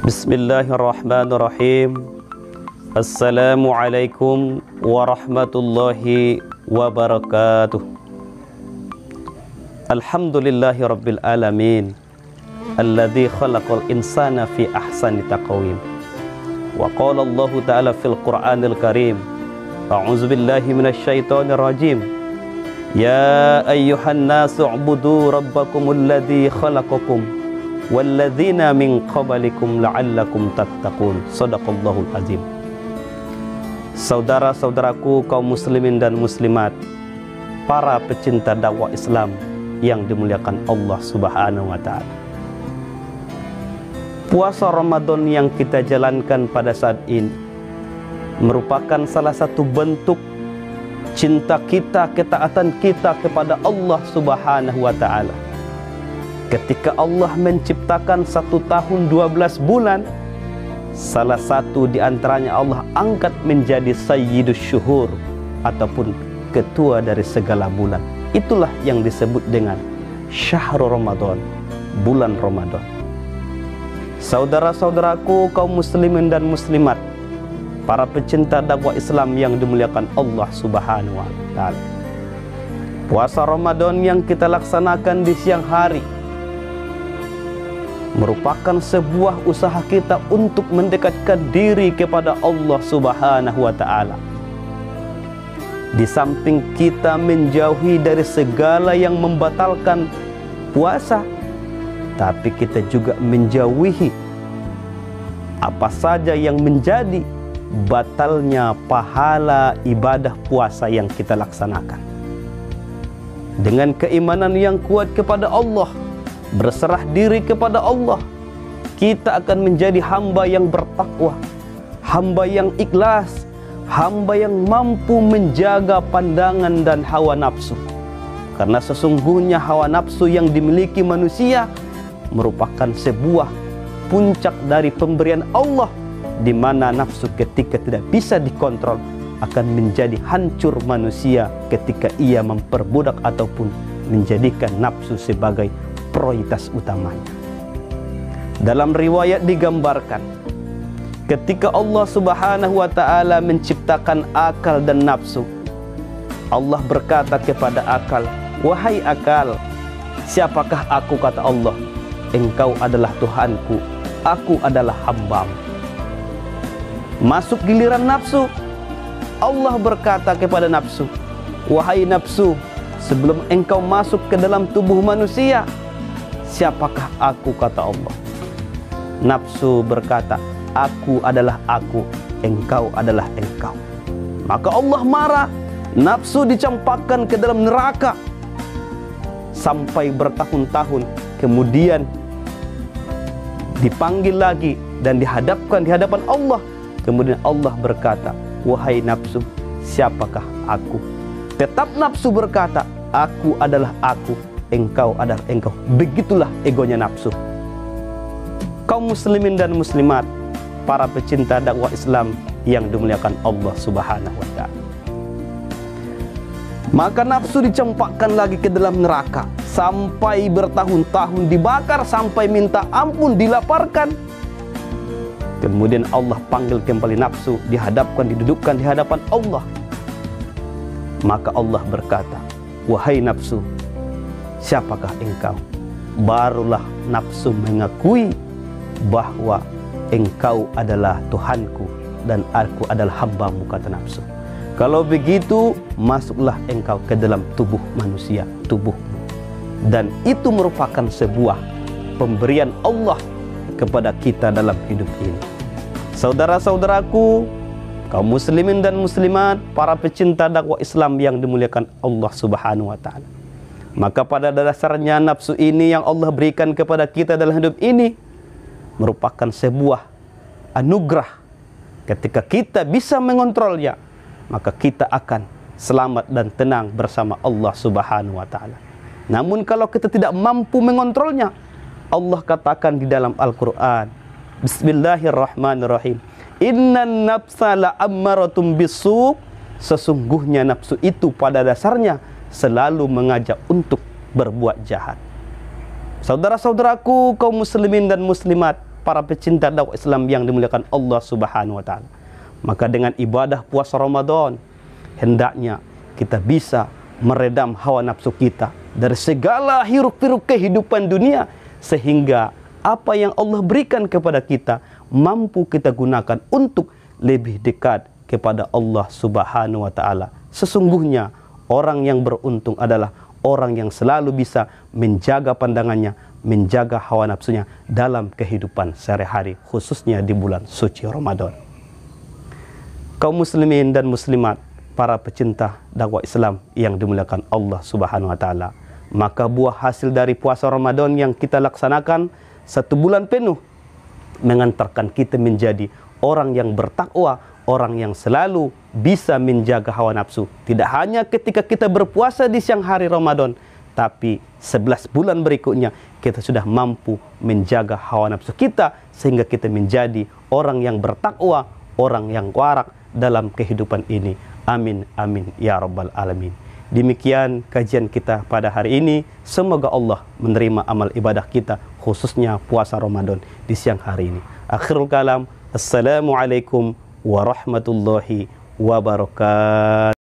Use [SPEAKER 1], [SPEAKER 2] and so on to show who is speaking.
[SPEAKER 1] Bismillahirrahmanirrahim. Assalamualaikum warahmatullahi wabarakatuh. Alhamdulillahi rabbil alamin, alladzi khalaqal insana fi ahsani taqwim. Wa qala Allahu ta'ala fil Qur'anil Karim, a'udzu billahi minasyaitonir rajim. Ya ayyuhan nasu ubudu rabbakumul ladzi khalaqakum walladzina min qablikum la'allakum tattaqun. Shadaqallahul azim. Saudara-saudaraku kaum muslimin dan muslimat, para pecinta dakwah Islam yang dimuliakan Allah Subhanahu wa taala. Puasa Ramadan yang kita jalankan pada saat ini merupakan salah satu bentuk cinta kita, ketaatan kita kepada Allah Subhanahu wa taala. Ketika Allah menciptakan 1 tahun 12 bulan, salah satu di antaranya Allah angkat menjadi sayyidus syuhur, ataupun ketua dari segala bulan. Itulah yang disebut dengan syahrul Ramadan, bulan Ramadan. Saudara-saudaraku kaum muslimin dan muslimat, para pecinta dakwah Islam yang dimuliakan Allah Subhanahu wa taala. Puasa Ramadan yang kita laksanakan di siang hari merupakan sebuah usaha kita untuk mendekatkan diri kepada Allah Subhanahu wa taala. Di samping kita menjauhi dari segala yang membatalkan puasa, tapi kita juga menjauhi apa saja yang menjadi batalnya pahala ibadah puasa yang kita laksanakan. Dengan keimanan yang kuat kepada Allah, berserah diri kepada Allah, kita akan menjadi hamba yang bertakwa, hamba yang ikhlas, hamba yang mampu menjaga pandangan dan hawa nafsu. Karena sesungguhnya hawa nafsu yang dimiliki manusia merupakan sebuah puncak dari pemberian Allah, di mana nafsu ketika tidak bisa dikontrol akan menjadi hancur manusia ketika ia memperbudak ataupun menjadikan nafsu sebagai prioritas utamanya. Dalam riwayat digambarkan, ketika Allah Subhanahu wa taala menciptakan akal dan nafsu, Allah berkata kepada akal, "Wahai akal, siapakah aku?" Kata Allah, "Engkau adalah Tuhanku, aku adalah hambamu." Masuk giliran nafsu, Allah berkata kepada nafsu, "Wahai nafsu, sebelum engkau masuk ke dalam tubuh manusia, siapakah aku?" Kata Allah. Nafsu berkata, "Aku adalah aku, engkau adalah engkau." Maka Allah marah, nafsu dicampakkan ke dalam neraka sampai bertahun-tahun, kemudian dipanggil lagi dan dihadapkan di hadapan Allah. Kemudian Allah berkata, "Wahai nafsu, siapakah aku?" Tetap nafsu berkata, "Aku adalah aku, engkau adalah engkau." Begitulah egonya nafsu. Kaum muslimin dan muslimat, para pecinta dakwah Islam yang dimuliakan Allah Subhanahu wa taala. Maka nafsu dicampakkan lagi ke dalam neraka sampai bertahun-tahun, dibakar sampai minta ampun, dilaparkan. Kemudian Allah panggil kembali nafsu, dihadapkan, didudukkan di hadapan Allah. Maka Allah berkata, "Wahai nafsu, siapakah engkau?" Barulah nafsu mengakui bahwa engkau adalah Tuhanku dan aku adalah hambamu, kata nafsu. Kalau begitu, masuklah engkau ke dalam tubuh manusia, tubuhmu. Dan itu merupakan sebuah pemberian Allah kepada kita dalam hidup ini. Saudara-saudaraku, kaum muslimin dan muslimat, para pecinta dakwah Islam yang dimuliakan Allah Subhanahu wa taala. Maka pada dasarnya nafsu ini yang Allah berikan kepada kita dalam hidup ini merupakan sebuah anugerah. Ketika kita bisa mengontrolnya, maka kita akan selamat dan tenang bersama Allah Subhanahu wa taala. Namun kalau kita tidak mampu mengontrolnya, Allah katakan di dalam Al-Qur'an, Bismillahirrahmanirrahim, "Innan nafsa la'ammaratum bisu'." Sesungguhnya nafsu itu pada dasarnya selalu mengajak untuk berbuat jahat. Saudara-saudaraku kaum muslimin dan muslimat, para pecinta dakwah Islam yang dimuliakan Allah Subhanahu wa taala. Maka dengan ibadah puasa Ramadan, hendaknya kita bisa meredam hawa nafsu kita dari segala hiruk-pikuk kehidupan dunia, sehingga apa yang Allah berikan kepada kita mampu kita gunakan untuk lebih dekat kepada Allah Subhanahu wa taala. Sesungguhnya orang yang beruntung adalah orang yang selalu bisa menjaga pandangannya, menjaga hawa nafsunya dalam kehidupan sehari-hari, khususnya di bulan suci Ramadan. Kaum muslimin dan muslimat, para pecinta dakwah Islam yang dimuliakan Allah Subhanahu wa taala, maka buah hasil dari puasa Ramadan yang kita laksanakan 1 bulan penuh mengantarkan kita menjadi orang yang bertakwa, orang yang selalu bisa menjaga hawa nafsu. Tidak hanya ketika kita berpuasa di siang hari Ramadan, tapi 11 bulan berikutnya kita sudah mampu menjaga hawa nafsu kita, sehingga kita menjadi orang yang bertakwa, orang yang warak dalam kehidupan ini. Amin, amin, ya rabbal alamin. Demikian kajian kita pada hari ini. Semoga Allah menerima amal ibadah kita, khususnya puasa Ramadan di siang hari ini. Akhirul kalam, assalamualaikum warahmatullahi wabarakatuh.